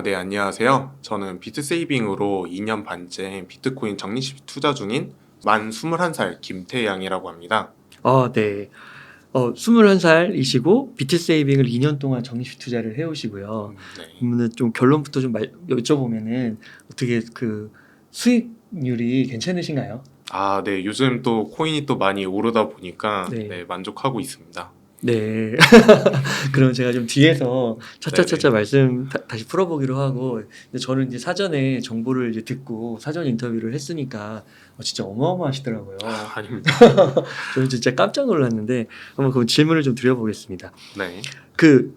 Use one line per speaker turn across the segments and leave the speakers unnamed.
네, 안녕하세요. 저는 비트세이빙으로 2년 반째 비트코인 적립식 투자 중인 만 21살 김태양이라고 합니다.
네. 21살이시고 비트 세이빙을 2년 동안 적립식 투자를 해오시고요.
네.
그러면은 좀 결론부터 좀 여쭤보면은 어떻게 그 수익률이 괜찮으신가요?
네, 요즘 또 코인이 또 많이 오르다 보니까
네.
만족하고 있습니다.
네. 그럼 제가 좀 뒤에서 차차차차
네네.
말씀 다시 풀어보기로 하고, 근데 저는 이제 사전에 정보를 이제 듣고 사전 인터뷰를 했으니까 진짜 어마어마하시더라고요.
아닙니다.
저는 진짜 깜짝 놀랐는데 한번 그 질문을 좀 드려보겠습니다.
네.
그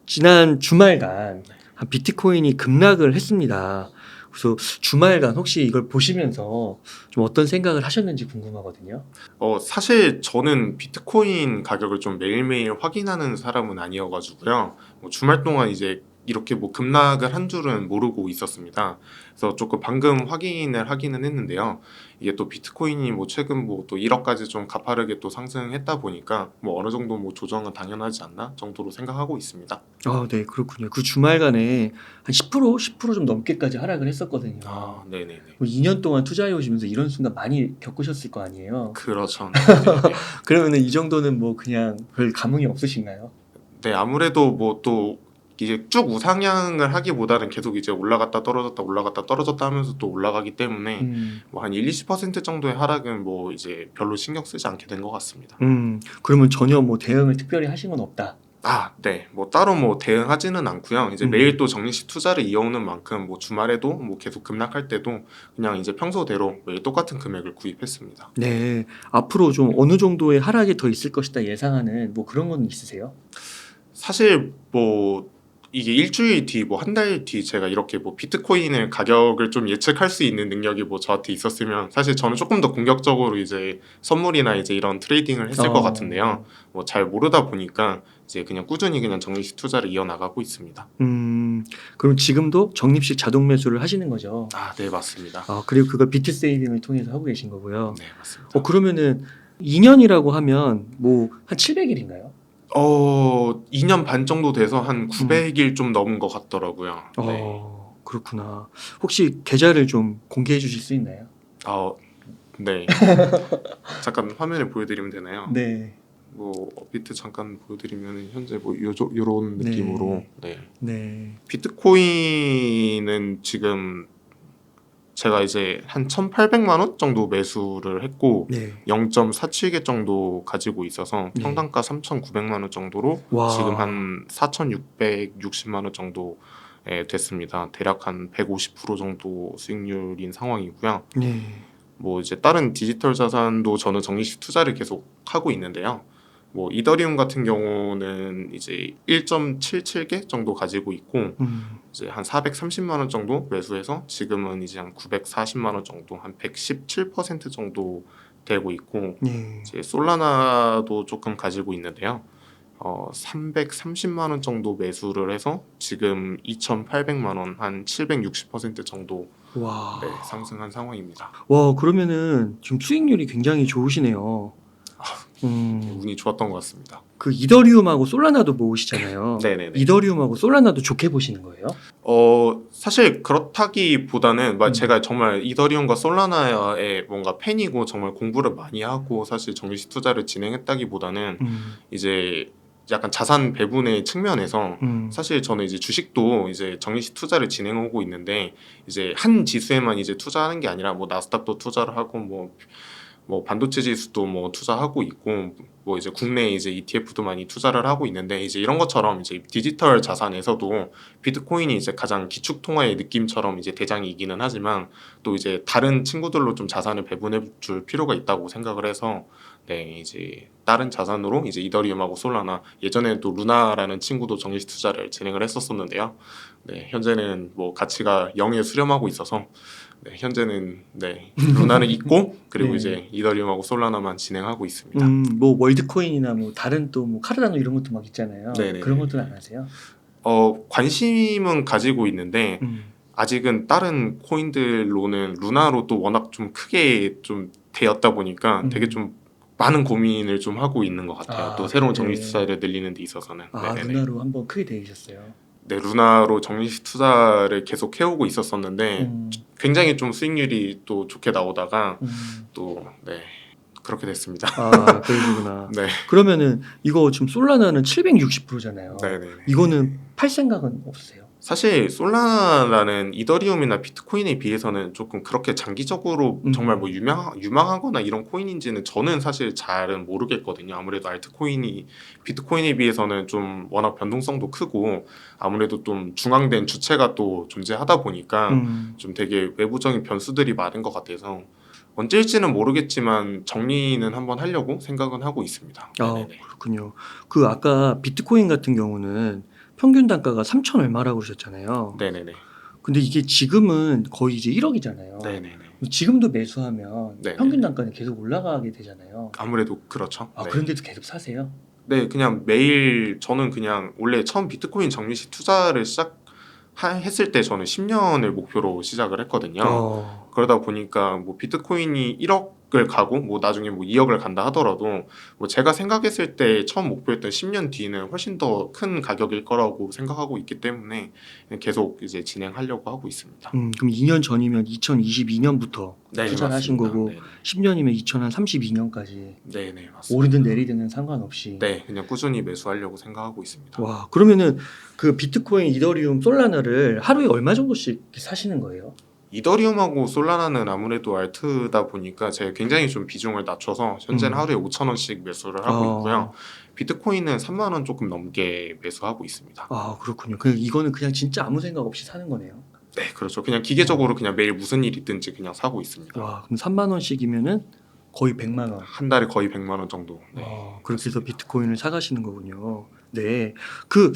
지난 주말간 한 비트코인이 급락을 했습니다. 그래서 주말간 혹시 이걸 보시면서 좀 어떤 생각을 하셨는지 궁금하거든요.
사실 저는 비트코인 가격을 좀 매일매일 확인하는 사람은 아니어가지고요. 주말 동안 이제 이렇게 급락을 한 줄은 모르고 있었습니다. 그래서 조금 방금 확인을 하기는 했는데요. 이게 또 비트코인이 최근 또 1억까지 좀 가파르게 또 상승했다 보니까 어느 정도 조정은 당연하지 않나 정도로 생각하고 있습니다.
네, 그렇군요. 그 주말간에 한 10% 좀 넘게까지 하락을 했었거든요.
네네네.
2년 동안 투자해 오시면서 이런 순간 많이 겪으셨을 거 아니에요.
그렇죠. 네네네.
그러면은 이 정도는 뭐 그냥 별 감흥이 없으신가요?
네, 아무래도 또 이제 쭉 우상향을 하기보다는 계속 이제 올라갔다 떨어졌다 올라갔다 떨어졌다 하면서 또 올라가기 때문에 한 1-20% 정도의 하락은 이제 별로 신경 쓰지 않게 된 것 같습니다.
그러면 전혀 뭐 대응을 특별히 하신 건 없다.
네. 따로 대응하지는 않고요. 이제 매일 또 적립식 투자를 이어오는 만큼 주말에도 계속 급락할 때도 그냥 이제 평소대로 매일 똑같은 금액을 구입했습니다.
네. 앞으로 좀 어느 정도의 하락이 더 있을 것이다 예상하는 뭐 그런 건 있으세요?
사실 이게 일주일 뒤, 한 달 뒤 제가 이렇게 비트코인의 가격을 좀 예측할 수 있는 능력이 저한테 있었으면 사실 저는 조금 더 공격적으로 이제 선물이나 이제 이런 트레이딩을 했을 것 같은데요. 잘 모르다 보니까 이제 그냥 꾸준히 그냥 적립식 투자를 이어나가고 있습니다.
그럼 지금도 적립식 자동 매수를 하시는 거죠?
네, 맞습니다.
그리고 그걸 비트 세이빙을 통해서 하고 계신 거고요.
네, 맞습니다.
그러면은 2년이라고 하면 뭐 한 700일인가요?
2년 반 정도 돼서 한 900일 좀 넘은 것 같더라고요. 네.
그렇구나. 혹시 계좌를 좀 공개해 주실 수 있나요?
네. 잠깐 화면을 보여드리면 되나요?
네.
비트 잠깐 보여드리면 현재 요런 느낌으로
네.
비트코인은 지금 제가 이제 한 1,800만 원 정도 매수를 했고
네.
0.47개 정도 가지고 있어서
네.
평단가 3,900만 원 정도로
와.
지금 한 4,660만 원 정도 됐습니다. 대략 한 150% 정도 수익률인 상황이고요.
네.
이제 다른 디지털 자산도 저는 적립식 투자를 계속 하고 있는데요. 이더리움 같은 경우는 이제 1.77개 정도 가지고 있고 이제 한 430만 원 정도 매수해서 지금은 이제 한 940만 원 정도, 한 117% 정도 되고 있고
네.
이제 솔라나도 조금 가지고 있는데요. 330만 원 정도 매수를 해서 지금 2,800만 원, 한 760% 정도
와.
상승한 상황입니다.
와, 그러면은 지금 수익률이 굉장히 좋으시네요.
운이 좋았던 것 같습니다.
그 이더리움하고 솔라나도 모으시잖아요.
네네네.
이더리움하고 솔라나도 좋게 보시는 거예요?
사실 그렇다기보다는 제가 정말 이더리움과 솔라나의 뭔가 팬이고 정말 공부를 많이 하고 사실 적립식 투자를 진행했다기보다는 이제 약간 자산 배분의 측면에서 사실 저는 이제 주식도 이제 적립식 투자를 진행하고 있는데 이제 한 지수에만 이제 투자하는 게 아니라 나스닥도 투자를 하고 반도체 지수도 투자하고 있고 이제 국내 이제 ETF도 많이 투자를 하고 있는데 이제 이런 것처럼 이제 디지털 자산에서도 비트코인이 이제 가장 기축 통화의 느낌처럼 이제 대장이기는 하지만 또 이제 다른 친구들로 좀 자산을 배분해 줄 필요가 있다고 생각을 해서 이제 다른 자산으로 이제 이더리움하고 솔라나, 예전에는 또 루나라는 친구도 적립식 투자를 진행을 했었었는데요. 현재는 가치가 0에 수렴하고 있어서 현재는 루나는 있고 그리고
네.
이제 이더리움하고 솔라나만 진행하고 있습니다.
뭐 월드코인이나 뭐 다른 또 뭐 카르다노 이런 것도 막 있잖아요.
네네네.
그런 것들은 안 하세요?
관심은 가지고 있는데 아직은 다른 코인들로는 루나로 또 워낙 좀 크게 좀 되었다 보니까 되게 좀 많은 고민을 좀 하고 있는 것 같아요. 또 새로운 적립 투자를 늘리는 데 있어서는. 네네네.
루나로 한번 크게 되셨어요.
네, 루나로 정리식 투자를 계속 해오고 있었었는데
음,
굉장히 좀 수익률이 또 좋게 나오다가
음.
또 네, 그렇게 됐습니다.
아, 그러시구나.
네,
그러면은 이거 지금 솔라나는 760%잖아요.
네, 네.
이거는 팔 생각은 없으세요?
사실 솔라나라는 이더리움이나 비트코인에 비해서는 조금 그렇게 장기적으로 정말 뭐 유망하거나 이런 코인인지는 저는 사실 잘은 모르겠거든요. 아무래도 알트코인이 비트코인에 비해서는 좀 워낙 변동성도 크고 아무래도 좀 중앙된 주체가 또 존재하다 보니까 좀 되게 외부적인 변수들이 많은 것 같아서 언제일지는 모르겠지만 정리는 한번 하려고 생각은 하고 있습니다.
아,
네네네.
그렇군요. 그 아까 비트코인 같은 경우는 평균 단가가 3천 얼마라고 그러셨잖아요.
네네네.
근데 이게 지금은 거의 이제 1억이잖아요.
네네네.
지금도 매수하면
네네.
평균 단가는 계속 올라가게 되잖아요.
아무래도 그렇죠.
아,
네.
그런데도 계속 사세요?
네, 그냥 매일 저는 그냥 원래 처음 비트코인 정리식 투자를 했을 때 저는 10년을 목표로 시작을 했거든요. 그러다 보니까 뭐 비트코인이 1억을 가고 뭐 나중에 뭐 2억을 간다 하더라도 뭐 제가 생각했을 때 처음 목표했던 10년 뒤는 훨씬 더 큰 가격일 거라고 생각하고 있기 때문에 계속 이제 진행하려고 하고 있습니다.
그럼 2년 전이면 2022년부터
네,
투자를 하신
맞습니다.
거고
네네.
10년이면 2032년까지
네네, 맞습니다.
오르든 내리든 상관없이.
네, 그냥 꾸준히 매수하려고 생각하고 있습니다.
와, 그러면은 그 비트코인, 이더리움, 솔라나를 하루에 얼마 정도씩 사시는 거예요?
이더리움하고 솔라나는 아무래도 알트다 보니까 제가 굉장히 좀 비중을 낮춰서 현재는 하루에 5,000원씩 매수를 하고 있고요. 비트코인은 3만 원 조금 넘게 매수하고 있습니다.
아, 그렇군요. 이거는 그냥 진짜 아무 생각 없이 사는 거네요.
네, 그렇죠. 그냥 기계적으로 그냥 매일 무슨 일이 있든지 그냥 사고 있습니다.
와, 그럼 3만 원씩이면은 거의 100만 원.
한 달에 거의 100만 원 정도. 네.
그렇게 해서 비트코인을 사가시는 거군요. 네. 그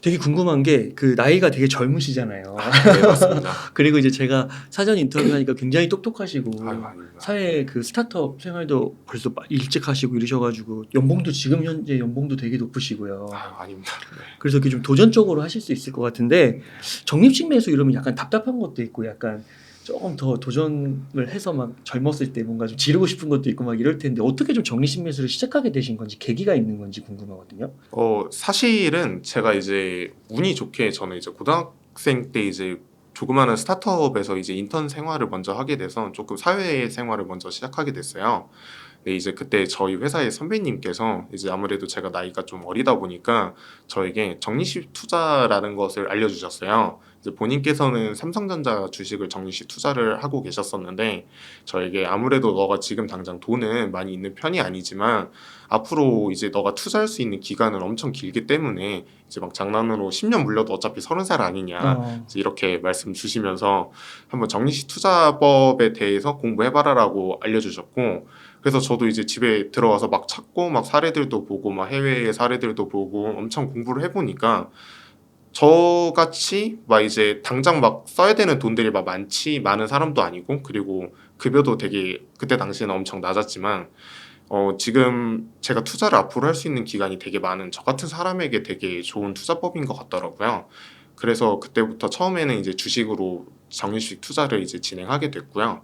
되게 궁금한 게 그 나이가 되게 젊으시잖아요.
네, 맞습니다.
그리고 이제 제가 사전 인터뷰하니까 굉장히 똑똑하시고
아유, 아닙니다.
사회 그 스타트업 생활도 벌써 일찍 하시고 이러셔가지고 연봉도 지금 현재 연봉도 되게 높으시고요.
아유, 아닙니다. 네.
그래서 이렇게 좀 도전적으로 하실 수 있을 것 같은데 적립식 매수 이러면 약간 답답한 것도 있고 약간 조금 더 도전을 해서 막 젊었을 때 뭔가 좀 지르고 싶은 것도 있고 막 이럴 텐데 어떻게 좀 적립식 매수를 시작하게 되신 건지 계기가 있는 건지 궁금하거든요.
사실은 제가 이제 운이 좋게 저는 이제 고등학생 때 이제 조그마한 스타트업에서 이제 인턴 생활을 먼저 하게 돼서 조금 사회 생활을 먼저 시작하게 됐어요. 근데 이제 그때 저희 회사의 선배님께서 이제 아무래도 제가 나이가 좀 어리다 보니까 저에게 적립식 투자라는 것을 알려주셨어요. 이제 본인께서는 삼성전자 주식을 적립식 투자를 하고 계셨었는데 저에게 아무래도 너가 지금 당장 돈은 많이 있는 편이 아니지만 앞으로 이제 너가 투자할 수 있는 기간은 엄청 길기 때문에 이제 막 장난으로 10년 물려도 어차피 30살 아니냐 이제 이렇게 말씀 주시면서 한번 적립식 투자법에 대해서 공부해봐라라고 알려주셨고 그래서 저도 이제 집에 들어와서 막 찾고 막 사례들도 보고 막 해외의 사례들도 보고 엄청 공부를 해보니까 저같이 막 이제 당장 막 써야 되는 돈들이 막 많은 사람도 아니고 그리고 급여도 되게 그때 당시에는 엄청 낮았지만 지금 제가 투자를 앞으로 할 수 있는 기간이 되게 많은 저 같은 사람에게 되게 좋은 투자법인 것 같더라고요. 그래서 그때부터 처음에는 이제 주식으로 적립식 투자를 이제 진행하게 됐고요.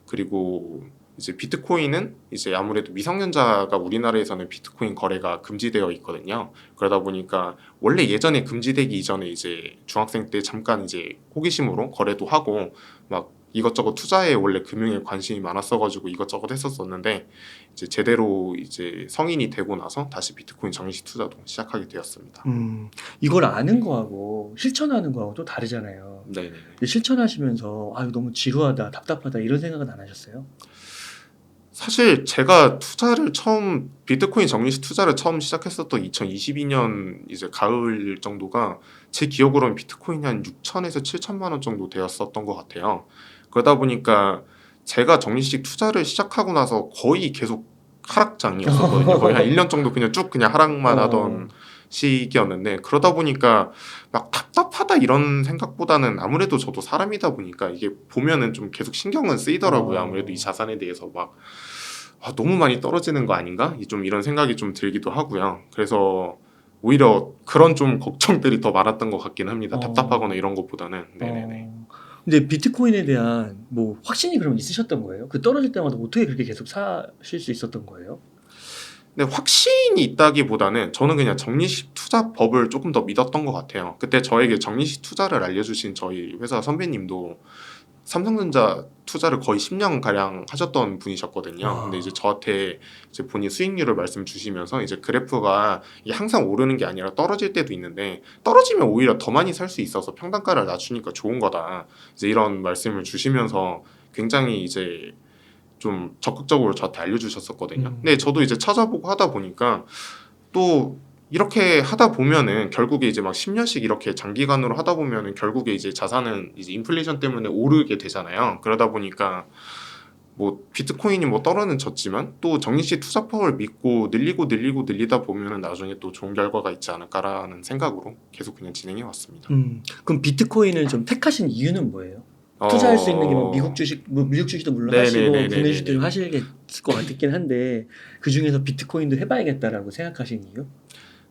그리고 이제 비트코인은 이제 아무래도 미성년자가 우리나라에서는 비트코인 거래가 금지되어 있거든요. 그러다 보니까 원래 예전에 금지되기 이전에 이제 중학생 때 잠깐 이제 호기심으로 거래도 하고 막 이것저것 투자에 원래 금융에 관심이 많았어가지고 이것저것 했었었는데 이제 제대로 이제 성인이 되고 나서 다시 비트코인 적립식 투자도 시작하게 되었습니다.
이걸 아는 거하고 실천하는 거하고 또 다르잖아요.
네네.
근데 실천하시면서 아유 너무 지루하다, 답답하다 이런 생각은 안 하셨어요?
사실 제가 비트코인 적립식 투자를 처음 시작했었던 2022년 이제 가을 정도가 제 기억으로는 비트코인이 한 6천에서 7천만 원 정도 되었었던 것 같아요. 그러다 보니까 제가 적립식 투자를 시작하고 나서 거의 계속 하락장이었었거든요. 거의 한 1년 정도 그냥 쭉 그냥 하락만 하던 시기였는데 그러다 보니까 막 답답하다 이런 생각보다는 아무래도 저도 사람이다 보니까 이게 보면은 좀 계속 신경은 쓰이더라고요. 아무래도 이 자산에 대해서 막 너무 많이 떨어지는 거 아닌가? 좀 이런 생각이 좀 들기도 하고요. 그래서 오히려 그런 좀 걱정들이 더 많았던 것 같긴 합니다. 답답하거나 이런 것보다는. 네네네.
근데 비트코인에 대한 뭐 확신이 그럼 있으셨던 거예요? 그 떨어질 때마다 어떻게 그렇게 계속 사실 수 있었던 거예요?
근데 확신이 있다기보다는 저는 그냥 적립식 투자법을 조금 더 믿었던 것 같아요. 그때 저에게 적립식 투자를 알려주신 저희 회사 선배님도 삼성전자 투자를 거의 10년 가량 하셨던 분이셨거든요. 근데 이제 저한테 이제 본인 수익률을 말씀 주시면서 이제 그래프가 이게 항상 오르는 게 아니라 떨어질 때도 있는데 떨어지면 오히려 더 많이 살 수 있어서 평단가를 낮추니까 좋은 거다. 이제 이런 말씀을 주시면서 굉장히 이제 좀 적극적으로 저한테 알려주셨었거든요. 근데 저도 이제 찾아보고 하다 보니까 또 이렇게 하다 보면은 결국에 이제 막 10년씩 이렇게 장기간으로 하다 보면은 결국에 이제 자산은 이제 인플레이션 때문에 오르게 되잖아요. 그러다 보니까 뭐 비트코인이 뭐 떨어는 졌지만 또 적립식 투자법을 믿고 늘리다 보면은 나중에 또 좋은 결과가 있지 않을까라는 생각으로 계속 그냥 진행해 왔습니다.
그럼 비트코인을 좀 택하신 이유는 뭐예요? 투자할 수 있는 게 뭐 미국 주식, 뭐 미국 주식도 물론 하시고 국내 주식도 하시겠을 것 같긴 한데 그 중에서 비트코인도 해봐야겠다라고 생각하신 이유?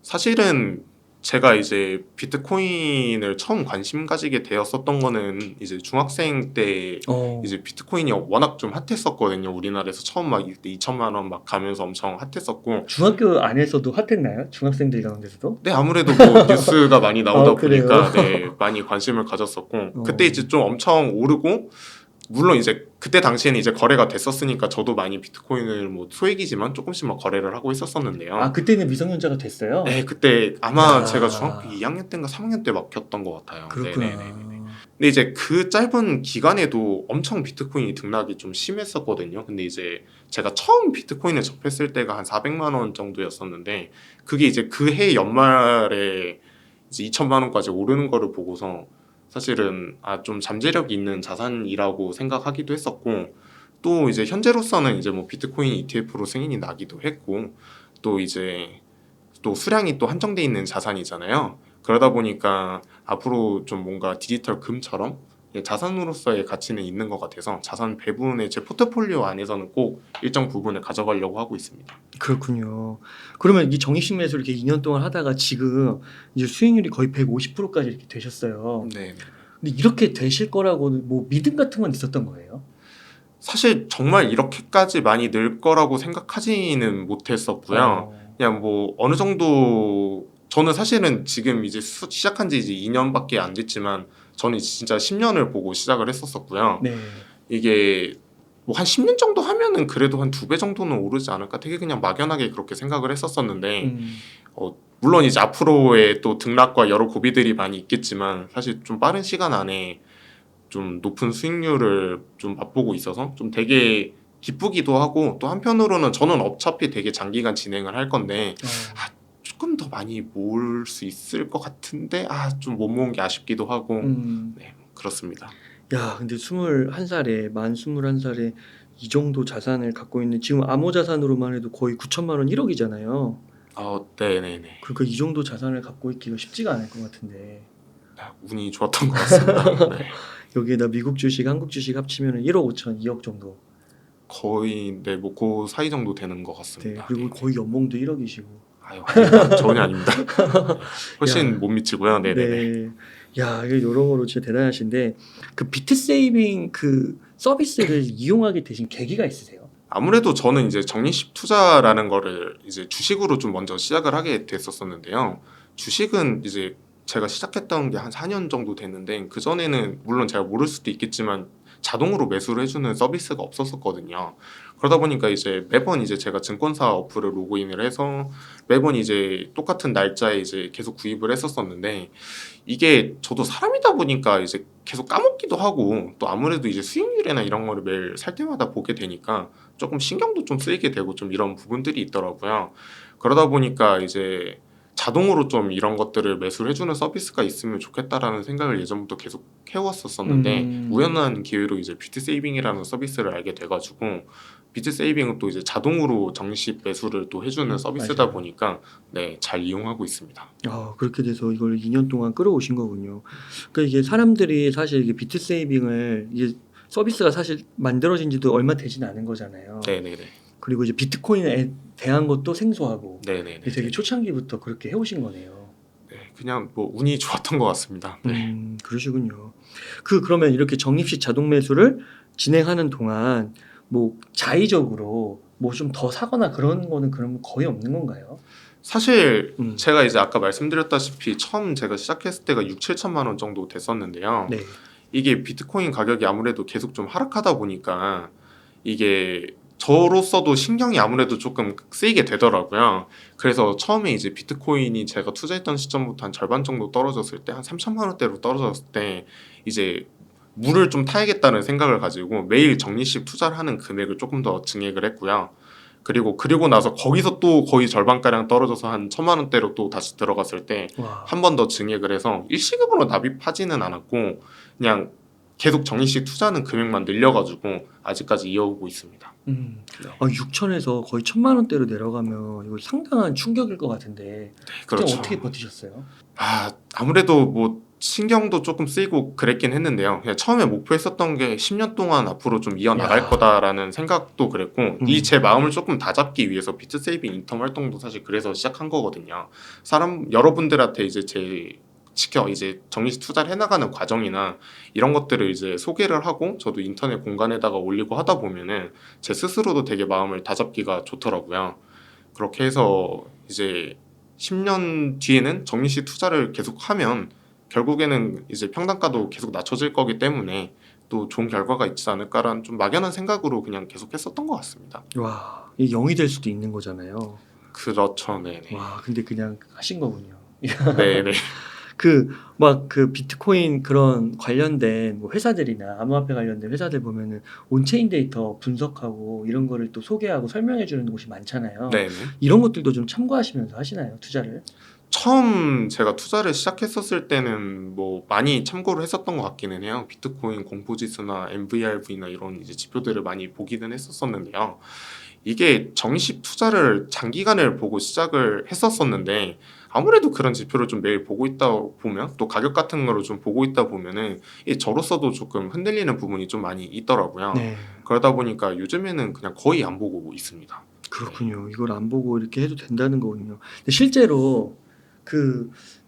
사실은 제가 이제 비트코인을 처음 관심 가지게 되었었던 거는 이제 중학생 때 이제 비트코인이 워낙 좀 핫했었거든요. 우리나라에서 처음 막 이때 2천만 원 막 가면서 엄청 핫했었고.
중학교 안에서도 핫했나요? 중학생들 가운데서도?
네, 아무래도 뭐 뉴스가 많이 나오다
그래요?
보니까 네, 많이 관심을 가졌었고 그때 이제 좀 엄청 오르고 물론 이제 그때 당시에는 이제 거래가 됐었으니까 저도 많이 비트코인을 뭐 소액이지만 조금씩 막 거래를 하고 있었었는데요.
아 그때는 미성년자가 됐어요?
네, 그때 아마
야.
제가 중학교 2학년 때인가 3학년 때 막혔던 것 같아요.
그렇구나.
네네네네. 근데 이제 그 짧은 기간에도 엄청 비트코인이 등락이 좀 심했었거든요. 근데 이제 제가 처음 비트코인을 접했을 때가 한 400만 원 정도였었는데 그게 이제 그 해 연말에 이제 2천만 원까지 오르는 거를 보고서 사실은 좀 잠재력 있는 자산이라고 생각하기도 했었고 또 이제 현재로서는 이제 뭐 비트코인 ETF로 승인이 나기도 했고 또 이제 또 수량이 또 한정돼 있는 자산이잖아요. 그러다 보니까 앞으로 좀 뭔가 디지털 금처럼 자산으로서의 가치는 있는 것 같아서 자산 배분의 제 포트폴리오 안에서는 꼭 일정 부분을 가져가려고 하고 있습니다.
그렇군요. 그러면 이 적립식 매수를 이렇게 2년 동안 하다가 지금 이제 수익률이 거의 150%까지 이렇게 되셨어요.
네.
근데 이렇게 되실 거라고는 뭐 믿음 같은 건 있었던 거예요?
사실 정말 이렇게까지 많이 늘 거라고 생각하지는 못했었고요. 그냥 뭐 어느 정도 저는 사실은 지금 이제 시작한 지 이제 2년밖에 안 됐지만 저는 진짜 10년을 보고 시작을 했었었고요.
네.
이게 뭐 한 10년 정도 하면은 그래도 한 2배 정도는 오르지 않을까 되게 그냥 막연하게 그렇게 생각을 했었었는데 물론 이제 앞으로의 또 등락과 여러 고비들이 많이 있겠지만 사실 좀 빠른 시간 안에 좀 높은 수익률을 좀 맛보고 있어서 좀 되게 기쁘기도 하고 또 한편으로는 저는 어차피 되게 장기간 진행을 할 건데 조금 더 많이 모을 수 있을 것 같은데 좀 못 모은 게 아쉽기도 하고 네, 그렇습니다.
야, 근데 21살에 만 21살에 이 정도 자산을 갖고 있는 지금 암호 자산으로만 해도 거의 9천만 원 1억이잖아요.
네네네.
그러니까 이 정도 자산을 갖고 있기가 쉽지가 않을 것 같은데
운이 좋았던 것 같습니다. 네.
여기에다 미국 주식, 한국 주식 합치면 1억 5천, 2억 정도.
거의 네, 뭐 그 사이 정도 되는 것
네,
같습니다.
그리고 거의 연봉도 1억이시고.
아닙니다. 전혀 아닙니다. 훨씬 못 미치고요. 네네네.
네. 야, 이게 여러모로 진짜 대단하신데 그 비트 세이빙 그 서비스를 이용하게 되신 계기가 있으세요?
아무래도 저는 이제 적립식 투자라는 거를 이제 주식으로 좀 먼저 시작을 하게 됐었었는데요. 주식은 이제 제가 시작했던 게 한 4년 정도 됐는데 그 전에는 물론 제가 모를 수도 있겠지만 자동으로 매수를 해주는 서비스가 없었었거든요. 그러다 보니까 이제 매번 이제 제가 증권사 어플을 로그인을 해서 매번 이제 똑같은 날짜에 이제 계속 구입을 했었었는데 이게 저도 사람이다 보니까 이제 계속 까먹기도 하고 또 아무래도 이제 수익률이나 이런 거를 매일 살 때마다 보게 되니까 조금 신경도 좀 쓰이게 되고 좀 이런 부분들이 있더라고요. 그러다 보니까 이제 자동으로 좀 이런 것들을 매수를 해주는 서비스가 있으면 좋겠다라는 생각을 예전부터 계속 해왔었었는데 우연한 기회로 이제 비트 세이빙이라는 서비스를 알게 돼가지고 비트 세이빙은 또 이제 자동으로 적립식 매수를 또 해주는 서비스다
맞아요.
보니까 네, 잘 이용하고 있습니다.
그렇게 돼서 이걸 2년 동안 끌어오신 거군요. 그러니까 이게 사람들이 사실 이게 비트 세이빙을 이게 서비스가 사실 만들어진 지도 얼마 되진 않은 거잖아요.
네네네.
그리고 이제 비트코인에 대한 것도 생소하고
네네네.
되게 초창기부터 그렇게 해오신 거네요.
네, 그냥 뭐 운이 좋았던 것 같습니다. 네.
그러시군요. 그러면 이렇게 적립식 자동 매수를 진행하는 동안 뭐 자의적으로 뭐 좀 더 사거나 그런 거는 그럼 거의 없는 건가요?
사실
음.
제가 이제 아까 말씀드렸다시피 처음 제가 시작했을 때가 6, 7천만 원 정도 됐었는데요.
네.
이게 비트코인 가격이 아무래도 계속 좀 하락하다 보니까 이게 저로서도 신경이 아무래도 조금 쓰이게 되더라고요. 그래서 처음에 이제 비트코인이 제가 투자했던 시점부터 한 절반 정도 떨어졌을 때 한 3천만 원대로 떨어졌을 때 이제 물을 좀 타야겠다는 생각을 가지고 매일 적립식 투자를 하는 금액을 조금 더 증액을 했고요. 그리고 나서 거기서 또 거의 절반가량 떨어져서 한 1천만 원대로 또 다시 들어갔을 때
와.
한 번 더 증액을 해서 일시금으로 납입하지는 않았고 그냥 계속 적립식 투자하는 금액만 늘려가지고 아직까지 이어오고 있습니다.
6천에서 거의 1,000만 원대로 내려가면 이거 상당한 충격일 것 같은데 그때
그렇죠.
어떻게 버티셨어요?
아무래도 뭐 신경도 조금 쓰이고 그랬긴 했는데요. 그냥 처음에 목표했었던 게 10년 동안 앞으로 좀 이어나갈
야.
거다라는 생각도 그랬고 이 제 마음을 조금 다잡기 위해서 비트세이빙 인턴 활동도 사실 그래서 시작한 거거든요. 여러분들한테 이제 이제 적립식 투자를 해나가는 과정이나 이런 것들을 이제 소개를 하고 저도 인터넷 공간에다가 올리고 하다 보면은 제 스스로도 되게 마음을 다잡기가 좋더라고요. 그렇게 해서 이제 10년 뒤에는 적립식 투자를 계속하면 결국에는 이제 평단가도 계속 낮춰질 거기 때문에 또 좋은 결과가 있지 않을까라는 좀 막연한 생각으로 그냥 계속 했었던 것 같습니다.
와, 이게 0이 될 수도 있는 거잖아요.
그렇죠, 네네.
와, 근데 그냥 하신 거군요.
네네.
그 비트코인 그런 관련된 뭐 회사들이나 암호화폐 관련된 회사들 보면은 온체인 데이터 분석하고 이런 거를 또 소개하고 설명해 주는 곳이 많잖아요.
네네.
이런 것들도 좀 참고하시면서 하시나요, 투자를?
처음 제가 투자를 시작했었을 때는 뭐 많이 참고를 했었던 것 같기는 해요. 비트코인 공포지수나 MVRV나 이런 이제 지표들을 많이 보기는 했었었는데요. 이게 적립식 투자를 장기간을 보고 시작을 했었었는데 아무래도 그런 지표를 좀 매일 보고 있다 보면 또 가격 같은 거를 좀 보고 있다 보면은 저로서도 조금 흔들리는 부분이 좀 많이 있더라고요.
네.
그러다 보니까 요즘에는 그냥 거의 안 보고 있습니다.
그렇군요. 이걸 안 보고 이렇게 해도 된다는 거군요. 근데 실제로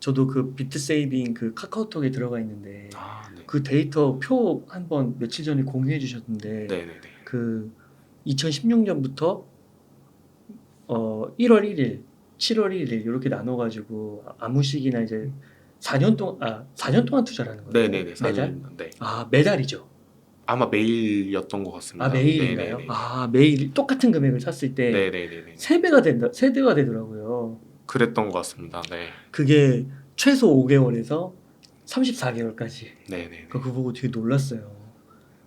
저도 그 비트세이빙 그 카카오톡에 들어가 있는데
네.
그 데이터 표 한번 며칠 전에 공유해 주셨는데
네네네.
그 2016년부터 1월 1일, 7월 1일 이렇게 나눠 가지고 아무 시기나 이제 4년 동안 투자를 하는 거예요.
네네네.
매달?
네.
매달이죠.
아마 매일이었던 것 같습니다.
매일인가요?
네네네.
매일 똑같은 금액을 샀을 때
네네네네.
3배가 되더라고요.
그랬던 것 같습니다. 네.
그게 최소 5개월에서 34개월까지.
네네네.
그거 보고 되게 놀랐어요.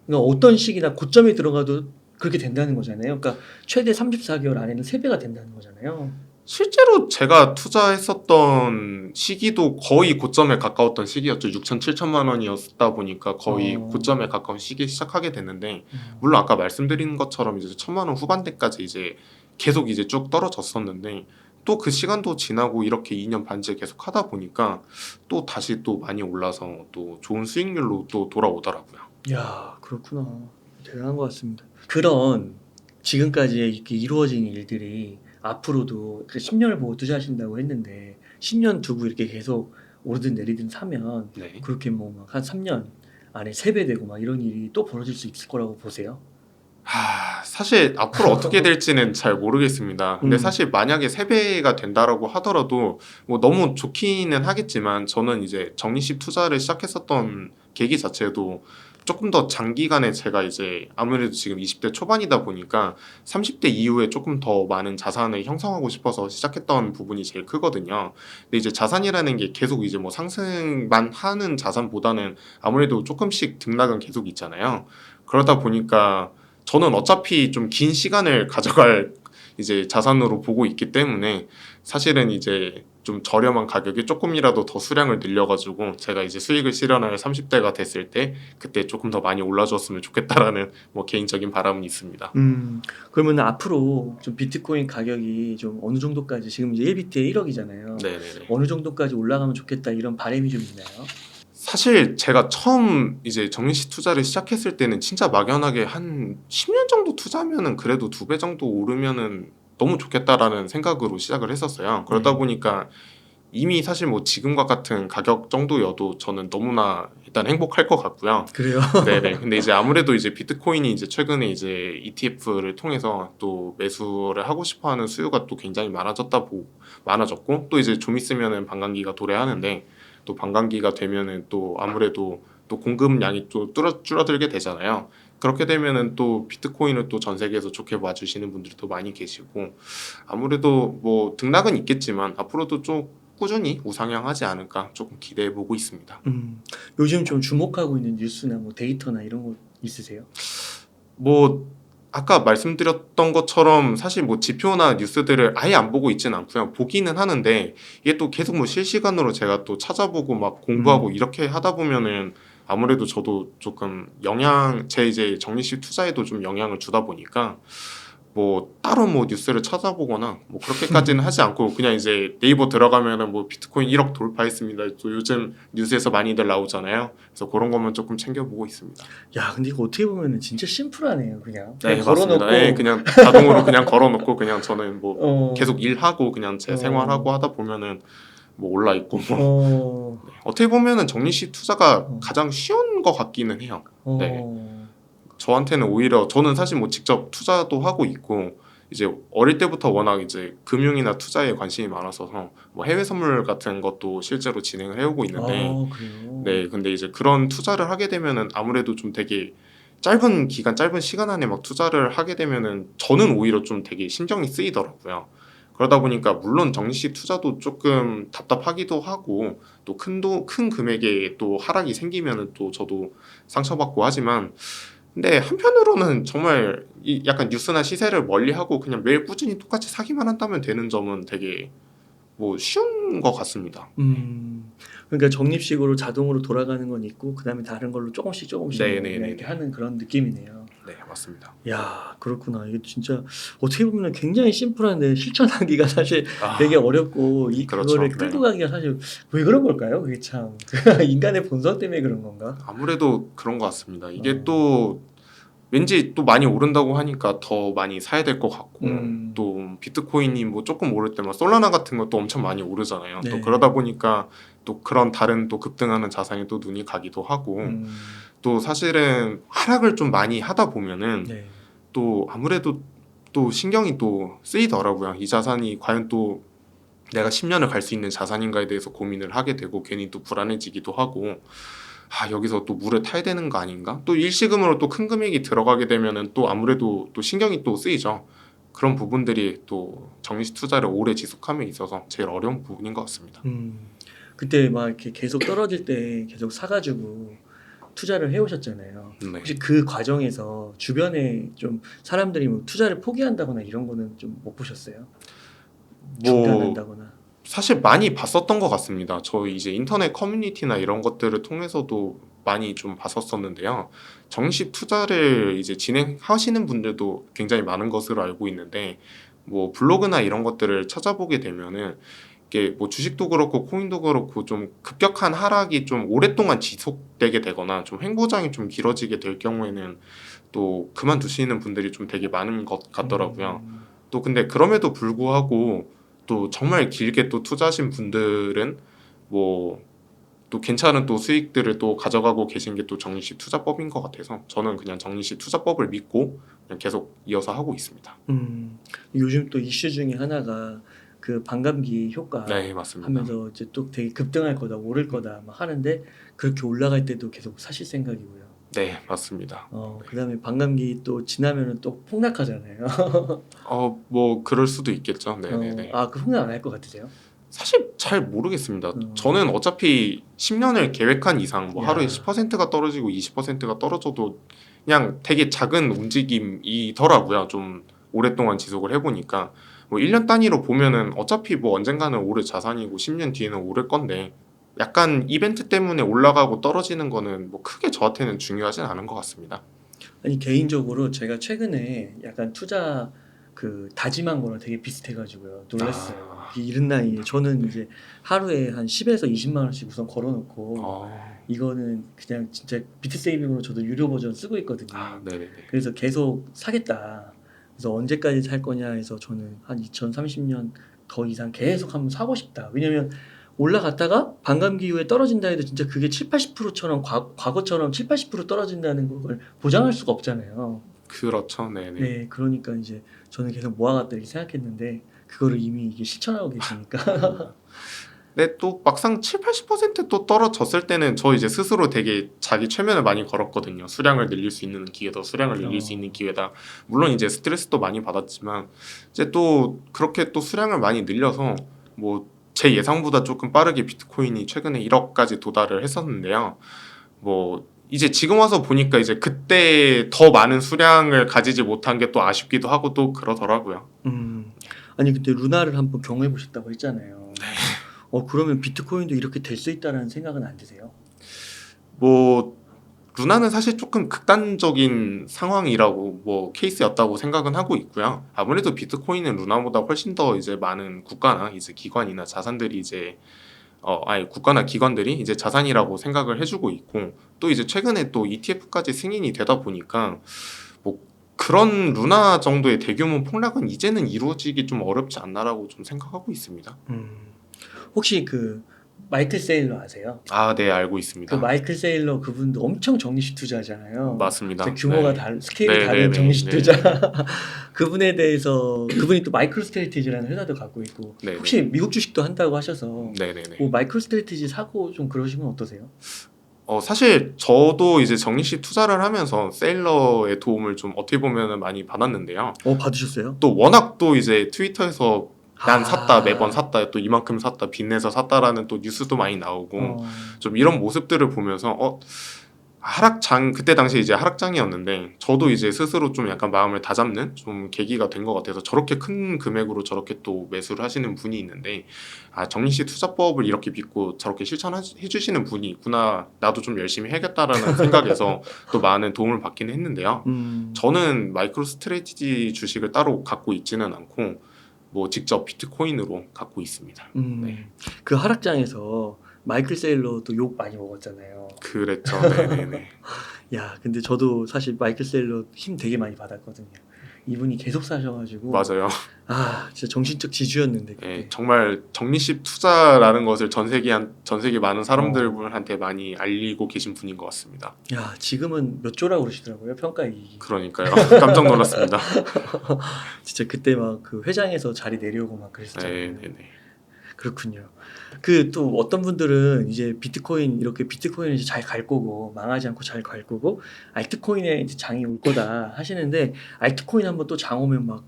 그러니까 어떤 시기나 고점에 들어가도 그렇게 된다는 거잖아요. 그러니까 최대 34개월 안에는 3배가 된다는 거잖아요.
실제로 제가 투자했었던 시기도 거의 고점에 가까웠던 시기였죠. 6천, 7천만 원이었다 보니까 거의 고점에 가까운 시기에 시작하게 됐는데 물론 아까 말씀드린 것처럼 이제 1,000만 원 후반대까지 이제 계속 이제 쭉 떨어졌었는데 또 그 시간도 지나고 이렇게 2년 반째 계속 하다 보니까 또 다시 또 많이 올라서 또 좋은 수익률로 또 돌아오더라고요.
야, 그렇구나. 대단한 것 같습니다. 그런 지금까지 이렇게 이루어진 일들이 앞으로도 10년을 보고 투자하신다고 했는데 10년 두고 이렇게 계속 오르든 내리든 사면
네.
그렇게 뭐 막 한 3년 안에 3배 되고 막 이런 일이 또 벌어질 수 있을 거라고 보세요?
사실 앞으로 어떻게 될지는 잘 모르겠습니다. 근데
음.
사실 만약에 3배가 된다라고 하더라도 뭐 너무 좋기는 하겠지만 저는 이제 적립식 투자를 시작했었던 계기 자체도 조금 더 장기간에 제가 이제 아무래도 지금 20대 초반이다 보니까 30대 이후에 조금 더 많은 자산을 형성하고 싶어서 시작했던 부분이 제일 크거든요. 근데 이제 자산이라는 게 계속 이제 뭐 상승만 하는 자산보다는 아무래도 조금씩 등락은 계속 있잖아요. 그러다 보니까 저는 어차피 좀 긴 시간을 가져갈 이제 자산으로 보고 있기 때문에 사실은 이제 좀 저렴한 가격에 조금이라도 더 수량을 늘려가지고 제가 이제 수익을 실현할 30대가 됐을 때 그때 조금 더 많이 올라줬으면 좋겠다라는 뭐 개인적인 바람은 있습니다.
그러면 앞으로 좀 비트코인 가격이 좀 어느 정도까지 지금 이제 1비트에 1억이잖아요.
네네네.
어느 정도까지 올라가면 좋겠다 이런 바람이 좀 있나요?
사실 제가 처음 이제 적립식 투자를 시작했을 때는 진짜 막연하게 한 10년 정도 투자하면은 그래도 2배 정도 오르면은 너무 좋겠다라는 생각으로 시작을 했었어요. 그러다 보니까 이미 사실 뭐 지금과 같은 가격 정도여도 저는 너무나 일단 행복할 것 같고요.
그래요.
네네. 근데 이제 아무래도 이제 비트코인이 이제 최근에 이제 ETF를 통해서 또 매수를 하고 싶어하는 수요가 또 굉장히 많아졌고 또 이제 좀 있으면은 반감기가 도래하는데 또 반감기가 되면은 또 아무래도 또 공급량이 또 줄어들게 되잖아요. 그렇게 되면은 또 비트코인을 또 전 세계에서 좋게 봐주시는 분들도 많이 계시고 아무래도 뭐 등락은 있겠지만 앞으로도 좀 꾸준히 우상향하지 않을까 조금 기대해 보고 있습니다.
요즘 좀 주목하고 있는 뉴스나 뭐 데이터나 이런 거 있으세요?
뭐 아까 말씀드렸던 것처럼 사실 뭐 지표나 뉴스들을 아예 안 보고 있지는 않고요. 보기는 하는데 이게 또 계속 뭐 실시간으로 제가 또 찾아보고 막 공부하고 이렇게 하다 보면은 아무래도 저도 조금 제 이제 적립식 투자에도 좀 영향을 주다 보니까 뭐 따로 뭐 뉴스를 찾아보거나 뭐 그렇게까지는 하지 않고 그냥 이제 네이버 들어가면은 뭐 비트코인 1억 돌파했습니다. 또 요즘 뉴스에서 많이들 나오잖아요. 그래서 그런 것만 조금 챙겨보고 있습니다.
야, 근데 이거 어떻게 보면은 진짜 심플하네요. 그냥
네,
걸어놓고
맞습니다. 네, 그냥 자동으로 그냥 걸어놓고 그냥 저는 뭐
어,
계속 일하고 그냥 제 생활하고 하다 보면은 뭐 올라 있고 뭐
어,
어떻게 보면은 적립식 투자가
어,
가장 쉬운 것 같기는 해요. 네,
어,
저한테는 오히려 저는 사실 뭐 직접 투자도 하고 있고 이제 어릴 때부터 워낙 이제 금융이나 투자에 관심이 많아서 뭐 해외 선물 같은 것도 실제로 진행을 해오고 있는데
그래요.
네, 근데 이제 그런 투자를 하게 되면은 아무래도 좀 되게 짧은 기간, 짧은 시간 안에 막 투자를 하게 되면은 저는 오히려 좀 되게 신경이 쓰이더라고요. 그러다 보니까 물론 정식 투자도 조금 답답하기도 하고 또 큰 금액의 또 하락이 생기면은 또 저도 상처받고 하지만 근데 한편으로는 정말 이 약간 뉴스나 시세를 멀리하고 그냥 매일 꾸준히 똑같이 사기만 한다면 되는 점은 되게 뭐 쉬운 것 같습니다.
그러니까 적립식으로 자동으로 돌아가는 건 있고 그다음에 다른 걸로 조금씩 뭐 그냥 이렇게
네네네네.
하는 그런 느낌이네요.
네, 맞습니다.
야, 그렇구나. 이게 진짜 어떻게 보면 굉장히 심플한데 실천하기가 사실 되게
아,
어렵고
그렇죠.
그거를 끌고
네.
가기가 사실 왜 그런 걸까요? 그게 참 인간의 본성 때문에 그런 건가?
아무래도 그런 것 같습니다. 이게
어,
또 왠지 또 많이 오른다고 하니까 더 많이 사야 될 것 같고
음,
또 비트코인이 뭐 조금 오를 때만 솔라나 같은 것도 엄청 많이 오르잖아요. 또
네,
그러다 보니까 또 그런 다른 또 급등하는 자산에 또 눈이 가기도 하고 또 사실은 하락을 좀 많이 하다 보면은
네,
또 아무래도 또 신경이 또 쓰이더라고요. 이 자산이 과연 또 내가 10년을 갈 수 있는 자산인가에 대해서 고민을 하게 되고 괜히 또 불안해지기도 하고 여기서 또 물에 타야 되는 거 아닌가? 또 일시금으로 또 큰 금액이 들어가게 되면은 또 아무래도 또 신경이 또 쓰이죠. 그런 부분들이 또 정리식 투자를 오래 지속함에 있어서 제일 어려운 부분인 것 같습니다.
그때 막 이렇게 계속 떨어질 때 계속 사가지고 투자를 해오셨잖아요.
네.
혹시 그 과정에서 주변에 좀 사람들이 뭐 투자를 포기한다거나 이런 거는 좀 못 보셨어요?
뭐
중단한다거나.
사실 많이 봤었던 것 같습니다. 저 이제 인터넷 커뮤니티나 이런 것들을 통해서도 많이 좀 봤었었는데요. 정식 투자를 이제 진행하시는 분들도 굉장히 많은 것으로 알고 있는데, 뭐 블로그나 이런 것들을 찾아보게 되면은 이게 뭐 주식도 그렇고 코인도 그렇고 좀 급격한 하락이 좀 오랫동안 지속되게 되거나 좀 횡보장이 좀 길어지게 될 경우에는 또 그만두시는 분들이 좀 되게 많은 것 같더라고요.
음,
또 근데 그럼에도 불구하고 또 정말 길게 또 투자하신 분들은 뭐 또 괜찮은 또 수익들을 또 가져가고 계신 게 또 정리식 투자법인 것 같아서 저는 그냥 정리식 투자법을 믿고 그냥 계속 이어서 하고 있습니다.
음, 요즘 또 이슈 중에 하나가 그 반감기 효과
네, 맞습니다.
하면서 이제 또 되게 급등할 거다, 오를 거다 막 하는데 그렇게 올라갈 때도 계속 사실 생각이고요.
네, 맞습니다.
그다음에 반감기 또 지나면은 또 폭락하잖아요.
뭐 그럴 수도 있겠죠. 네네네.
그 폭락 안 할 것 같으세요?
사실 잘 모르겠습니다.
어,
저는 어차피 10년을 계획한 이상 뭐 하루에
야,
10%가 떨어지고 20%가 떨어져도 그냥 되게 작은 움직임이더라고요. 좀 오랫동안 지속을 해보니까 뭐 1년 단위로 보면은 어차피 뭐 언젠가는 오를 자산이고 10년 뒤에는 오를 건데 약간 이벤트 때문에 올라가고 떨어지는 거는 뭐 크게 저한테는 중요하진 않은 것 같습니다.
아니 개인적으로 제가 최근에 약간 투자 그 다짐한 거랑 되게 비슷해가지고요. 놀랐어요.
아,
이 이른 나이에 저는
네.
이제 하루에 한 10에서 20만 원씩 우선 걸어놓고
어,
이거는 그냥 진짜 비트 세이빙으로 저도 유료 버전 쓰고 있거든요.
네네네.
그래서 계속 사겠다. 그래서 언제까지 살 거냐 해서 저는 한 2030년 더 이상 계속 한번 사고 싶다. 왜냐면 올라갔다가 반감기 이후에 떨어진다 해도 진짜 그게 7, 80%처럼 과거처럼 7, 80% 떨어진다는 걸 보장할 수가 없잖아요.
그렇죠. 네네.
네, 그러니까 이제 저는 계속 모아갔다 이렇게 생각했는데 그거를 이미 이게 실천하고 계시니까.
근데 또 막상 7, 80%또 떨어졌을 때는 저 이제 스스로 되게 자기 최면을 많이 걸었거든요. 수량을 늘릴 수 있는 기회다, 수량을 늘릴 수 있는 기회다. 물론 이제 스트레스도 많이 받았지만 이제 또 그렇게 또 수량을 많이 늘려서 뭐 제 예상보다 조금 빠르게 비트코인이 최근에 1억까지 도달을 했었는데요. 뭐 이제 지금 와서 보니까 이제 그때 더 많은 수량을 가지지 못한 게 또 아쉽기도 하고 또 그러더라고요.
아니 근데 루나를 한번 경험해 보셨다고 했잖아요. 그러면 비트코인도 이렇게 될 수 있다라는 생각은 안 드세요?
뭐 루나는 사실 조금 극단적인 상황이라고 뭐 케이스였다고 생각은 하고 있고요. 아무래도 비트코인은 루나보다 훨씬 더 이제 많은 국가나 이제 기관이나 자산들이 이제 아니 국가나 기관들이 이제 자산이라고 생각을 해주고 있고 또 이제 최근에 또 ETF까지 승인이 되다 보니까 뭐 그런 루나 정도의 대규모 폭락은 이제는 이루어지기 좀 어렵지 않나라고 좀 생각하고 있습니다.
혹시 그 마이클 세일러 아세요?
아, 네, 알고
그
있습니다.
마이클 세일러 그분도 엄청 정리식 투자잖아요.
맞습니다.
진짜 규모가
네.
스케일이
네,
다른
네, 네,
정리식
네.
투자. 그분에 대해서 그분이 또 마이크로 스트래티지라는 회사도 갖고 있고
네,
혹시 미국 주식도 한다고 하셔서
네네네.
뭐 마이크로 스트래티지 사고 좀 그러시면 어떠세요?
사실 저도 이제 적립식 투자를 하면서 세일러의 도움을 좀 어떻게 보면은 많이 받았는데요.
받으셨어요?
또 워낙 또 이제 트위터에서 난 샀다, 매번
아.
샀다, 또 이만큼 샀다, 빚내서 샀다라는 또 뉴스도 많이 나오고
어.
좀 이런 모습들을 보면서 하락장 그때 당시 이제 하락장이었는데 저도 이제 스스로 좀 약간 마음을 다잡는 좀 계기가 된 것 같아서 저렇게 큰 금액으로 저렇게 또 매수를 하시는 분이 있는데 적립식 투자법을 이렇게 믿고 저렇게 실천해 주시는 분이 있구나, 나도 좀 열심히 해야겠다라는 생각에서 또 많은 도움을 받긴 했는데요. 저는 마이크로 스트래티지 주식을 따로 갖고 있지는 않고 뭐 직접 비트코인으로 갖고 있습니다. 네.
그 하락장에서 마이클 세일러도 욕 많이 먹었잖아요.
그랬죠. 네네네.
야, 근데 저도 사실 마이클 세일러 힘 되게 많이 받았거든요. 이분이 계속 사셔가지고
맞아요.
진짜 정신적 지주였는데 그때.
네, 정말 적립식 투자라는 것을 전 세계 많은 사람들한테 많이 알리고 계신 분인 것 같습니다.
야, 지금은 몇 조라고 그러시더라고요, 평가이익이.
그러니까요. 깜짝 놀랐습니다.
진짜 그때 막 그 회장에서 자리 내려오고 막 그랬었잖아요.
네네네.
그렇군요. 그 또 어떤 분들은 이제 비트코인을 이제 잘 갈 거고 망하지 않고 잘 갈 거고 알트코인에 이제 장이 올 거다 하시는데 알트코인 한번 또 장 오면 막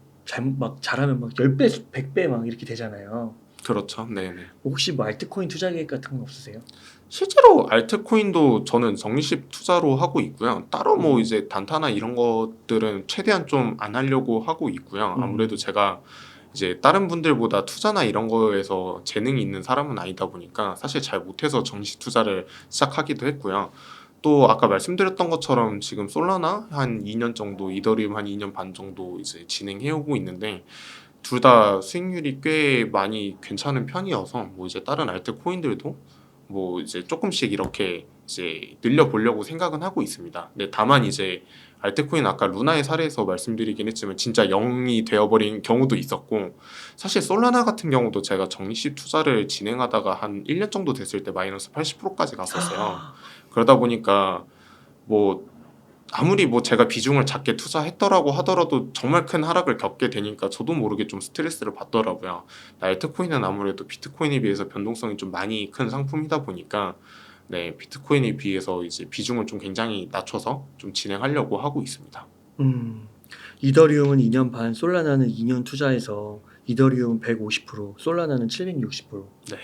잘하면 막 10배, 100배 막 이렇게 되잖아요.
그렇죠. 네네.
혹시 뭐 알트코인 투자 계획 같은 건 없으세요?
실제로 알트코인도 저는 적립식 투자로 하고 있고요. 따로 뭐 이제 단타나 이런 것들은 최대한 좀 안 하려고 하고 있고요. 아무래도 제가 이제 다른 분들보다 투자나 이런 거에서 재능이 있는 사람은 아니다 보니까 사실 잘 못해서 적립식 투자를 시작하기도 했고요. 또 아까 말씀드렸던 것처럼 지금 솔라나 한 2년 정도, 이더리움 한 2년 반 정도 이제 진행해 오고 있는데 둘 다 수익률이 꽤 많이 괜찮은 편이어서 뭐 이제 다른 알트 코인들도 뭐 이제 조금씩 이렇게 이제 늘려보려고 생각은 하고 있습니다. 근데 다만 이제 알트코인 아까 루나의 사례에서 말씀드리긴 했지만 진짜 0이 되어버린 경우도 있었고 사실 솔라나 같은 경우도 제가 적립식 투자를 진행하다가 한 1년 정도 됐을 때 마이너스 80%까지 갔었어요. 그러다 보니까 뭐 아무리 뭐 제가 비중을 작게 투자했더라고 하더라도 정말 큰 하락을 겪게 되니까 저도 모르게 좀 스트레스를 받더라고요. 알트코인은 아무래도 비트코인에 비해서 변동성이 좀 많이 큰 상품이다 보니까 네, 비트코인에 비해서 이제 비중을 좀 굉장히 낮춰서 좀 진행하려고 하고 있습니다.
이더리움은 2년 반, 솔라나는 2년 투자해서 이더리움은 150%, 솔라나는 760%.
네.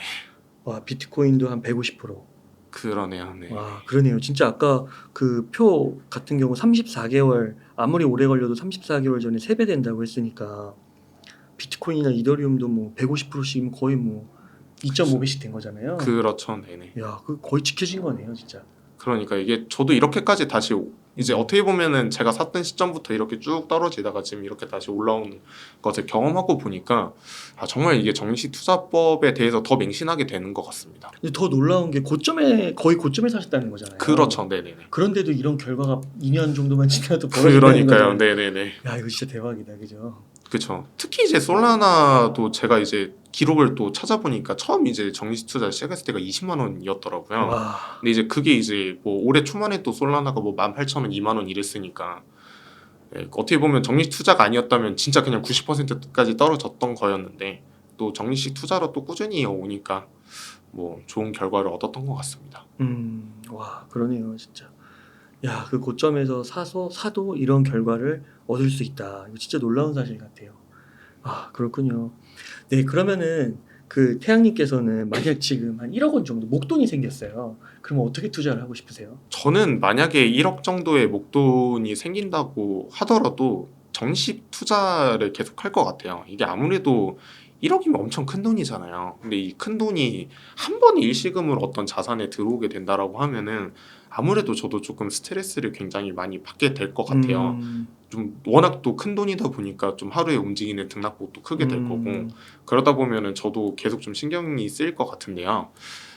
와, 비트코인도 한 150%.
그러네요. 네.
와, 그러네요. 진짜 아까 그 표 같은 경우 34개월, 아무리 오래 걸려도 34개월 전에 3배 된다고 했으니까 비트코인이나 이더리움도 뭐 150%씩이면 거의 뭐 2.5배씩 된 거잖아요.
그렇죠. 네네.
야, 그 거의 지켜진 거네요, 진짜.
그러니까 이게 저도 이렇게까지 다시 이제 어떻게 보면은 제가 샀던 시점부터 이렇게 쭉 떨어지다가 지금 이렇게 다시 올라오는 것을 경험하고 보니까 정말 이게 적립식 투자법에 대해서 더 맹신하게 되는 것 같습니다.
근데 더 놀라운 게 거의 고점에 사셨다는 거잖아요.
그렇죠. 네네네.
그런데도 이런 결과가 2년 정도만 지나도 벌어진다는
그러니까요.
거잖아요.
네네네.
야, 이거 진짜 대박이다, 그죠?
그렇죠. 특히 이제 솔라나도 제가 이제 기록을 또 찾아보니까 처음 이제 정리식 투자 시작했을 때가 20만 원이었더라고요.
와.
근데 이제 그게 이제 뭐 올해 초반에 또 솔라나가 뭐 18,000원, 2만 원 이랬으니까 예, 어떻게 보면 정리식 투자가 아니었다면 진짜 그냥 90%까지 떨어졌던 거였는데 또 정리식 투자로 또 꾸준히 이어오니까 뭐 좋은 결과를 얻었던 것 같습니다.
와, 그러네요, 진짜. 야, 그 고점에서 사도 이런 결과를 얻을 수 있다. 이거 진짜 놀라운 사실 같아요. 아, 그렇군요. 네, 그러면은 그 태양님께서는 만약 지금 한 1억 원 정도 목돈이 생겼어요. 그러면 어떻게 투자를 하고 싶으세요?
저는 만약에 1억 정도의 목돈이 생긴다고 하더라도 정식 투자를 계속 할 것 같아요. 이게 아무래도 1억이면 엄청 큰 돈이잖아요. 근데 이 큰 돈이 한 번에 일시금으로 어떤 자산에 들어오게 된다라고 하면은 아무래도 저도 조금 스트레스를 굉장히 많이 받게 될 것 같아요. 좀 워낙 또 큰 돈이다 보니까 좀 하루에 움직이는 등락폭도 크게 될 거고 그러다 보면은 저도 계속 좀 신경이 쓰일 것 같은데요.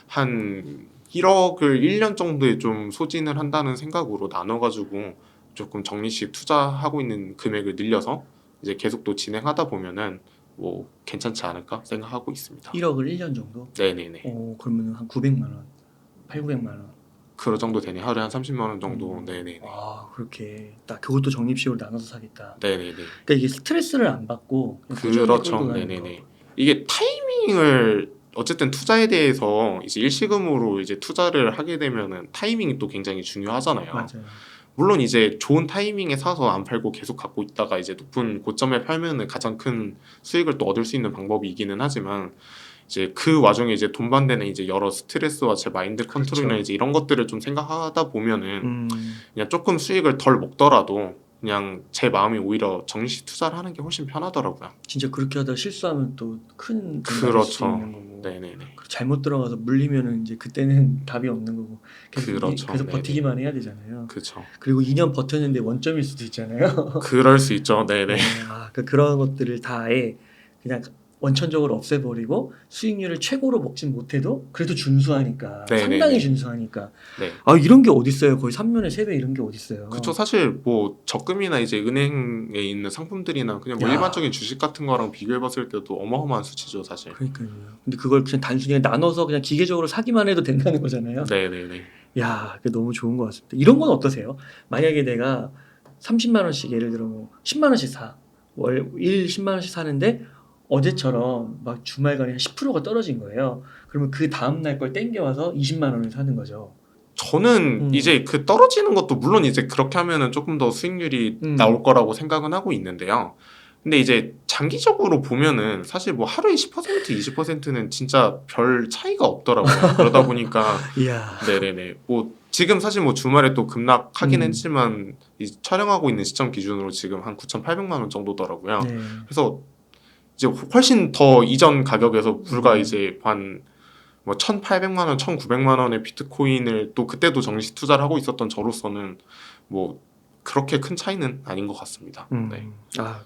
한 1억을 1년 정도에 좀 소진을 한다는 생각으로 나눠가지고 조금 정리식 투자하고 있는 금액을 늘려서 이제 계속 또 진행하다 보면은 뭐 괜찮지 않을까 생각하고 있습니다.
1억을 1년 정도?
네네네.
그러면 한 900만 원, 8, 900만 원.
그런 정도 되네. 하루에 한 30만 원 정도. 네네네.
아, 그렇게 딱 그것도 적립식으로 나눠서 사겠다.
네네네.
그러니까 이게 스트레스를 안 받고 그냥 꾸준히
그렇죠.
끌고 가는
네네네.
거.
이게 타이밍을 어쨌든 투자에 대해서 이제 일시금으로 이제 투자를 하게 되면은 타이밍이 또 굉장히 중요하잖아요.
맞아요.
물론 이제 좋은 타이밍에 사서 안 팔고 계속 갖고 있다가 이제 높은 고점에 팔면은 가장 큰 수익을 또 얻을 수 있는 방법이기는 하지만 이제 그 와중에 이제 돈반대는 이제 여러 스트레스와 제 마인드 컨트롤이나
그렇죠.
이제 이런 것들을 좀 생각하다 보면은
음,
그냥 조금 수익을 덜 먹더라도 그냥 제 마음이 오히려 정시 투자를 하는 게 훨씬 편하더라고요.
진짜 그렇게 하다 실수하면 또 큰 돈 받을 수
그렇죠.
있는 거고.
네네네.
그리고 잘못 들어가서 물리면은 이제 그때는 답이 없는 거고. 계속
그렇죠.
계속
네네.
버티기만 해야 되잖아요.
그렇죠.
그리고 2년 버텼는데 원점일 수도 있잖아요.
그럴 수 있죠. 네네.
그런 것들을 다 아예 그냥 원천적으로 없애버리고 수익률을 최고로 먹진 못해도 그래도 준수하니까
네네네.
상당히 준수하니까
네.
이런 게 어딨어요. 거의 3년에 3배 이런 게 어딨어요.
그쵸. 사실 뭐 적금이나 이제 은행에 있는 상품들이나 그냥 뭐
야.
일반적인 주식 같은 거랑 비교해봤을 때도 어마어마한 수치죠, 사실.
그러니까요. 근데 그걸 그냥 단순히 나눠서 그냥 기계적으로 사기만 해도 된다는 거잖아요.
네네네.
야, 그게 너무 좋은 것 같습니다. 이런 건 어떠세요? 만약에 내가 30만 원씩 예를 들어 뭐 10만 원씩 사. 월 10만 원씩 사는데 어제처럼 막 주말간에 한 10%가 떨어진 거예요. 그러면 그 다음 날 걸 땡겨와서 20만 원을 사는 거죠.
저는 이제 그 떨어지는 것도 물론 이제 그렇게 하면은 조금 더 수익률이 나올 거라고 생각은 하고 있는데요. 근데 이제 장기적으로 보면은 사실 뭐 하루에 10%, 20%는 진짜 별 차이가 없더라고요. 그러다 보니까
이야.
네네네. 뭐 지금 사실 뭐 주말에 또 급락하긴
음.
했지만 이 촬영하고 있는 시점 기준으로 지금 한 9,800만 원 정도더라고요.
네.
그래서 이제 훨씬 더 이전 가격에서 불과
음.
이제 한 뭐 1,800만 원, 1,900만 원의 비트코인을 또 그때도 정시 투자를 하고 있었던 저로서는 뭐 그렇게 큰 차이는 아닌 것 같습니다. 네.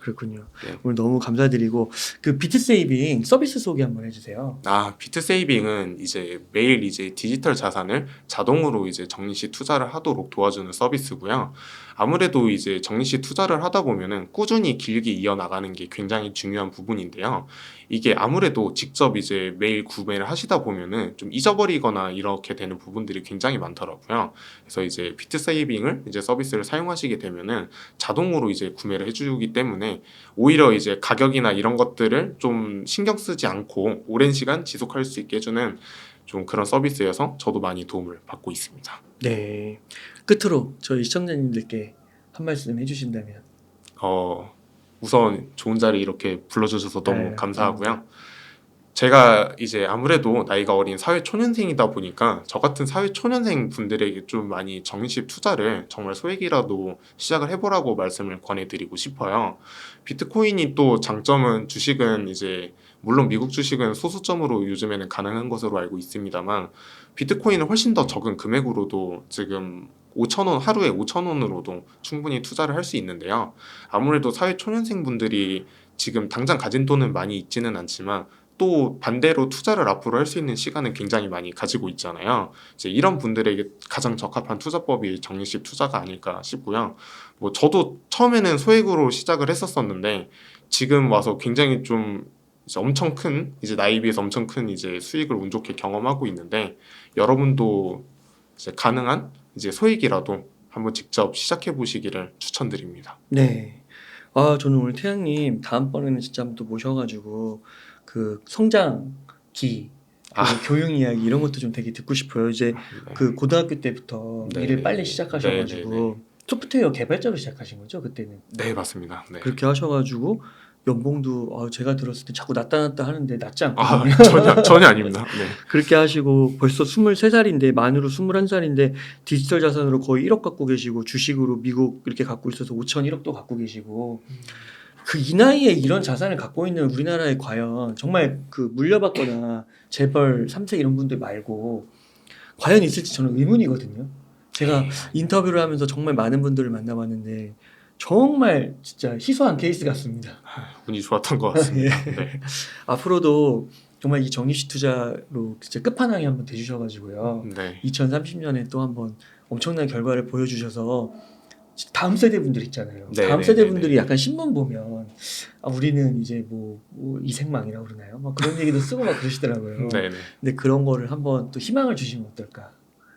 그렇군요.
네.
오늘 너무 감사드리고 그 비트세이빙 서비스 소개 한번 해주세요.
비트세이빙은 이제 매일 이제 디지털 자산을 자동으로 이제 정리시 투자를 하도록 도와주는 서비스고요. 아무래도 이제 정리시 투자를 하다 보면은 꾸준히 길게 이어나가는 게 굉장히 중요한 부분인데요. 이게 아무래도 직접 이제 매일 구매를 하시다 보면은 좀 잊어버리거나 이렇게 되는 부분들이 굉장히 많더라고요. 그래서 이제 비트세이빙을 이제 서비스를 사용하시게 되면은 자동으로 이제 구매를 해주기 때문에 오히려 이제 가격이나 이런 것들을 좀 신경 쓰지 않고 오랜 시간 지속할 수 있게 해주는 좀 그런 서비스여서 저도 많이 도움을 받고 있습니다.
네. 끝으로 저희 시청자님들께 한 말씀 해주신다면.
우선 좋은 자리 이렇게 불러주셔서 너무
네,
감사하고요. 제가 이제 아무래도 나이가 어린 사회초년생이다 보니까 저 같은 사회초년생 분들에게 좀 많이 정식 투자를 정말 소액이라도 시작을 해보라고 말씀을 권해드리고 싶어요. 비트코인이 또 장점은 주식은 이제 물론 미국 주식은 소수점으로 요즘에는 가능한 것으로 알고 있습니다만 비트코인은 훨씬 더 적은 금액으로도 지금 5,000원 하루에 5,000원으로도 충분히 투자를 할 수 있는데요. 아무래도 사회초년생 분들이 지금 당장 가진 돈은 많이 있지는 않지만 또 반대로 투자를 앞으로 할 수 있는 시간은 굉장히 많이 가지고 있잖아요. 이제 이런 분들에게 가장 적합한 투자법이 적립식 투자가 아닐까 싶고요. 뭐 저도 처음에는 소액으로 시작을 했었었는데 지금 와서 굉장히 좀 이제 엄청 큰 이제 나이에 비해서 엄청 큰 이제 수익을 운 좋게 경험하고 있는데 여러분도 이제 가능한 이제 소액이라도 한번 직접 시작해 보시기를 추천드립니다.
네. 아, 저는 오늘 태양님 다음번에는 진짜 한번 또 모셔가지고 그 성장기,
아.
그리고 교육 이야기 이런 것도 좀 되게 듣고 싶어요. 이제
네.
그 고등학교 때부터
네.
일을 빨리 시작하셔가지고
네.
소프트웨어 개발자로 시작하신 거죠, 그때는?
네, 맞습니다. 네.
그렇게 하셔가지고 연봉도 제가 들었을 때 자꾸 낮다 하는데 낮지
아,
않거든요.
전혀 아닙니다. 네.
그렇게 하시고 벌써 23살인데 만으로 21살인데 디지털 자산으로 거의 1억 갖고 계시고 주식으로 미국 이렇게 갖고 있어서 5,001억도 갖고 계시고 그 이 나이에 이런 자산을 갖고 있는 우리나라에 과연 정말 그 물려받거나 재벌 3세 이런 분들 말고 과연 있을지 저는 의문이거든요. 제가 인터뷰를 하면서 정말 많은 분들을 만나봤는데 정말 진짜 희소한 케이스 같습니다.
운이 좋았던 것 같습니다. 네.
앞으로도 정말 이 적립식 투자로 진짜 끝판왕이 한번 되주셔가지고요.
네.
2030년에 또 한번 엄청난 결과를 보여주셔서 다음 세대 분들 있잖아요.
네,
다음
네,
세대
네,
분들이
네.
약간 신문 보면 우리는 이제 뭐 이생망이라고 그러나요? 막 그런 얘기도 쓰고 막 그러시더라고요.
네, 네.
근데 그런 거를 한번 또 희망을 주시면 어떨까?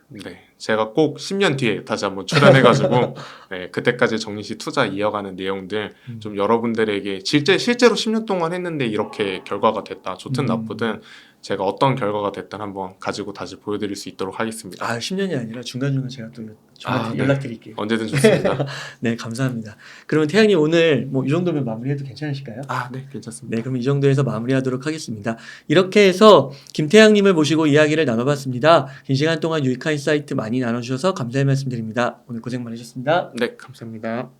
네, 제가 꼭 10년 뒤에 다시 한번 출연해가지고 네, 그때까지 정리식 투자 이어가는 내용들 좀 여러분들에게 실제로 10년 동안 했는데 이렇게 결과가 됐다, 좋든 나쁘든 제가 어떤 결과가 됐든 한번 가지고 다시 보여드릴 수 있도록 하겠습니다.
10년이 아니라 중간중간 제가 또 저한테
네.
연락드릴게요.
언제든 좋습니다.
네, 감사합니다. 그러면 태양님 오늘 뭐 이 정도면 마무리해도 괜찮으실까요?
네, 괜찮습니다.
네, 그럼 이 정도에서 마무리하도록 하겠습니다. 이렇게 해서 김태양님을 모시고 이야기를 나눠봤습니다. 긴 시간 동안 유익한 인사이트 많이 나눠주셔서 감사의 말씀드립니다. 오늘 고생 많으셨습니다.
네, 감사합니다.